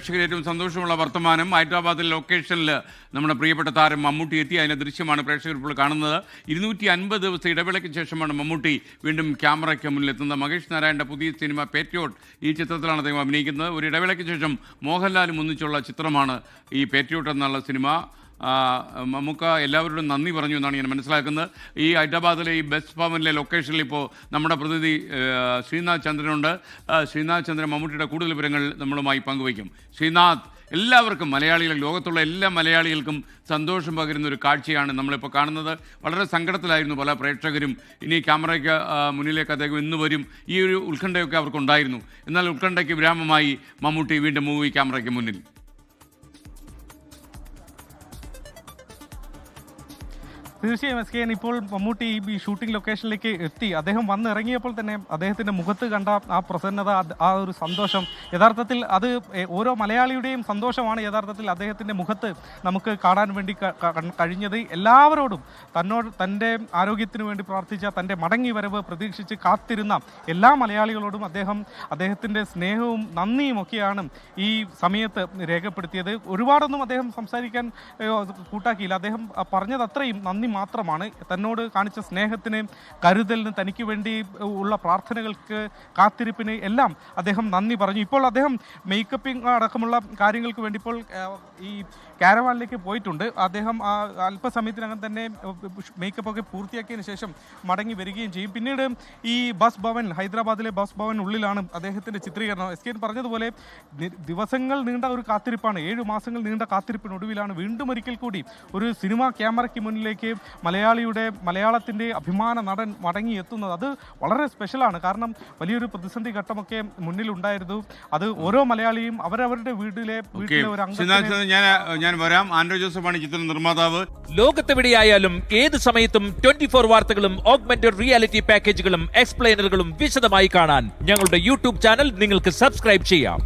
പ്രേക്ഷകർ ഏറ്റവും സന്തോഷമുള്ള വർത്തമാനം. ഹൈദരാബാദിലെ ലൊക്കേഷനിൽ നമ്മുടെ പ്രിയപ്പെട്ട താരം മമ്മൂട്ടി എത്തി. അതിൻ്റെ ദൃശ്യമാണ് പ്രേക്ഷകർ ഇപ്പോൾ കാണുന്നത്. 250 ദിവസത്തെ ഇടവേളയ്ക്ക് ശേഷമാണ് മമ്മൂട്ടി വീണ്ടും ക്യാമറയ്ക്ക് മുന്നിലെത്തുന്നത്. മഹേഷ് നാരായണൻ്റെ പുതിയ സിനിമ പേട്രിയോട്ട്, ഈ ചിത്രത്തിലാണ് അദ്ദേഹം അഭിനയിക്കുന്നത്. ഒരു ഇടവേളയ്ക്ക് ശേഷം മോഹൻലാലും ഒന്നിച്ചുള്ള ചിത്രമാണ് ഈ പേട്രിയോട്ട് എന്നുള്ള സിനിമ. മമ്മൂക്ക എല്ലാവരോടും നന്ദി പറഞ്ഞു എന്നാണ് ഞാൻ മനസ്സിലാക്കുന്നത്. ഈ ഹൈദരാബാദിലെ ഈ ബസ് ഭവനിലെ ലൊക്കേഷനിൽ ഇപ്പോൾ നമ്മുടെ പ്രതിനിധി ശ്രീനാഥ് ചന്ദ്രനുണ്ട്. ശ്രീനാഥ് ചന്ദ്രൻ മമ്മൂട്ടിയുടെ കൂടുതൽ വിവരങ്ങൾ നമ്മളുമായി പങ്കുവയ്ക്കും. ശ്രീനാഥ്, എല്ലാവർക്കും ലോകത്തുള്ള എല്ലാ മലയാളികൾക്കും സന്തോഷം പകരുന്ന ഒരു കാഴ്ചയാണ് നമ്മളിപ്പോൾ കാണുന്നത്. വളരെ സങ്കടത്തിലായിരുന്നു പല പ്രേക്ഷകരും. ഇനി ക്യാമറയ്ക്ക് മുന്നിലേക്ക് അദ്ദേഹം ഇന്ന് വരും, ഈ ഒരു ഉത്കണ്ഠയൊക്കെ അവർക്കുണ്ടായിരുന്നു. എന്നാൽ ഉത്കണ്ഠയ്ക്ക് വിരാമമായി മമ്മൂട്ടി വീണ്ടും മൂവി ക്യാമറയ്ക്ക് മുന്നിൽ. തീർച്ചയായും എസ് കെ, ഇപ്പോൾ മമ്മൂട്ടി ഈ ഷൂട്ടിംഗ് ലൊക്കേഷനിലേക്ക് എത്തി. അദ്ദേഹം വന്നിറങ്ങിയപ്പോൾ തന്നെ അദ്ദേഹത്തിൻ്റെ മുഖത്ത് കണ്ട ആ പ്രസന്നത, ആ ഒരു സന്തോഷം, യഥാർത്ഥത്തിൽ അത് ഓരോ മലയാളിയുടെയും സന്തോഷമാണ് യഥാർത്ഥത്തിൽ അദ്ദേഹത്തിൻ്റെ മുഖത്ത് നമുക്ക് കാണാൻ വേണ്ടി കഴിഞ്ഞത്. എല്ലാവരോടും തൻ്റെ ആരോഗ്യത്തിന് വേണ്ടി പ്രാർത്ഥിച്ച, തൻ്റെ മടങ്ങി വരവ് പ്രതീക്ഷിച്ച് കാത്തിരുന്ന എല്ലാ മലയാളികളോടും അദ്ദേഹത്തിൻ്റെ സ്നേഹവും നന്ദിയും ഒക്കെയാണ് ഈ സമയത്ത് രേഖപ്പെടുത്തിയത്. ഒരുപാടൊന്നും അദ്ദേഹം സംസാരിക്കാൻ കൂട്ടാക്കിയില്ല. അദ്ദേഹം പറഞ്ഞത് അത്രയും നന്ദി മാത്രമാണ്. തന്നോട് കാണിച്ച സ്നേഹത്തിന്, കരുതലിന്, തനിക്ക് വേണ്ടി ഉള്ള പ്രാർത്ഥനകൾക്ക്, കാത്തിരിപ്പിന് എല്ലാം അദ്ദേഹം നന്ദി പറഞ്ഞു. ഇപ്പോൾ അദ്ദേഹം മേക്കപ്പിംഗ് അടക്കമുള്ള കാര്യങ്ങൾക്ക് വേണ്ടി ഇപ്പോൾ ഈ കാരവാനിലേക്ക് പോയിട്ടുണ്ട്. അദ്ദേഹം അല്പസമയത്തിനകം തന്നെ മേക്കപ്പൊക്കെ പൂർത്തിയാക്കിയതിന് ശേഷം മടങ്ങി വരികയും ചെയ്യും. പിന്നീട് ഈ ബസ് ഭവൻ, ഹൈദരാബാദിലെ ബസ് ഭവൻ ഉള്ളിലാണ് അദ്ദേഹത്തിൻ്റെ ചിത്രീകരണം. എസ് കെ പറഞ്ഞതുപോലെ ദിവസങ്ങൾ നീണ്ട ഒരു കാത്തിരിപ്പാണ്, 7 മാസങ്ങൾ നീണ്ട കാത്തിരിപ്പിനൊടുവിലാണ് വീണ്ടും ഒരിക്കൽ കൂടി ഒരു സിനിമാ ക്യാമറയ്ക്ക് മുന്നിലേക്ക് മലയാളത്തിൻ്റെ അഭിമാന നടൻ മടങ്ങിയെത്തുന്നത്. അത് വളരെ സ്പെഷ്യലാണ്. കാരണം വലിയൊരു പ്രതിസന്ധി ഘട്ടമൊക്കെ മുന്നിലുണ്ടായിരുന്നു. അത് ഓരോ മലയാളിയും അവരവരുടെ വീട്ടിലെ ഒരു അംഗം. ഞാൻ വരാം. ആൻഡ്രോ ജോസഫാണ് ചിത്ര നിർമ്മാതാവ്. ലോകത്തെവിടെയായാലും ഏത് സമയത്തും 24 വാർത്തകളും ഓഗ്മെന്റഡ് റിയാലിറ്റി പാക്കേജുകളും എക്സ്പ്ലെയിനറുകളും വിശദമായി കാണാൻ ഞങ്ങളുടെ യൂട്യൂബ് ചാനൽ നിങ്ങൾക്ക് സബ്സ്ക്രൈബ് ചെയ്യാം.